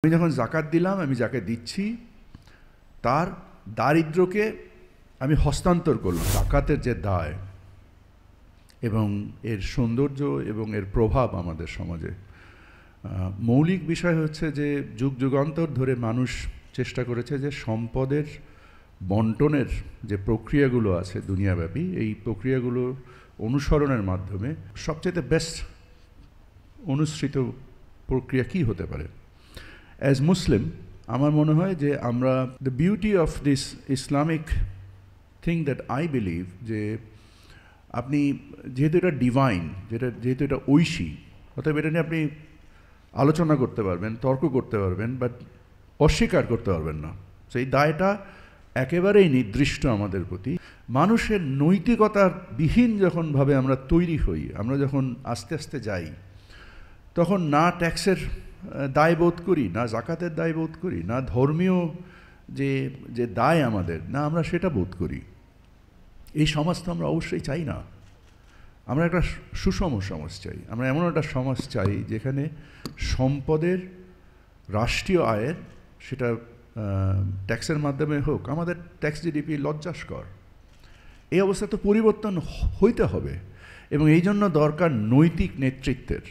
আমি যখন জাকাত দিলাম, আমি যাকে দিচ্ছি তার দারিদ্র্যকে আমি হস্তান্তর করলাম। জাকাতের যে দায় এবং এর সৌন্দর্য এবং এর প্রভাব আমাদের সমাজে, মৌলিক বিষয় হচ্ছে যে যুগ যুগান্তর ধরে মানুষ চেষ্টা করেছে যে সম্পদের বন্টনের যে প্রক্রিয়াগুলো আছে দুনিয়াব্যাপী, এই প্রক্রিয়াগুলো অনুসরণের মাধ্যমে সবচেয়ে বেস্ট অনুসৃত প্রক্রিয়া কী হতে পারে। অ্যাজ মুসলিম আমার মনে হয় যে আমরা the beauty of this Islamic thing that I believe, যে আপনি যেহেতু এটা ডিভাইন, যেহেতু এটা ঐশী, অতএব এটা নিয়ে আপনি আলোচনা করতে পারবেন, তর্ক করতে পারবেন, বাট অস্বীকার করতে পারবেন না। সেই দায়টা একেবারেই নির্দিষ্ট আমাদের প্রতি। মানুষের নৈতিকতার বিহীন যখনভাবে আমরা তৈরি হই, আমরা যখন আস্তে আস্তে যাই, তখন না ট্যাক্সের দায় বোধ করি, না জাকাতের দায় বোধ করি, না ধর্মীয় যে দায় আমাদের, না আমরা সেটা বোধ করি। এই সমাজ তো আমরা অবশ্যই চাই না। আমরা একটা সুষম সমাজ চাই। আমরা এমন একটা সমাজ চাই যেখানে সম্পদের রাষ্ট্রীয় আয়ের, সেটা ট্যাক্সের মাধ্যমে হোক, আমাদের ট্যাক্স জিডিপি লজ্জাস্কর। এই অবস্থা তো পরিবর্তন হইতে হবে এবং এই জন্য দরকার নৈতিক নেতৃত্বের।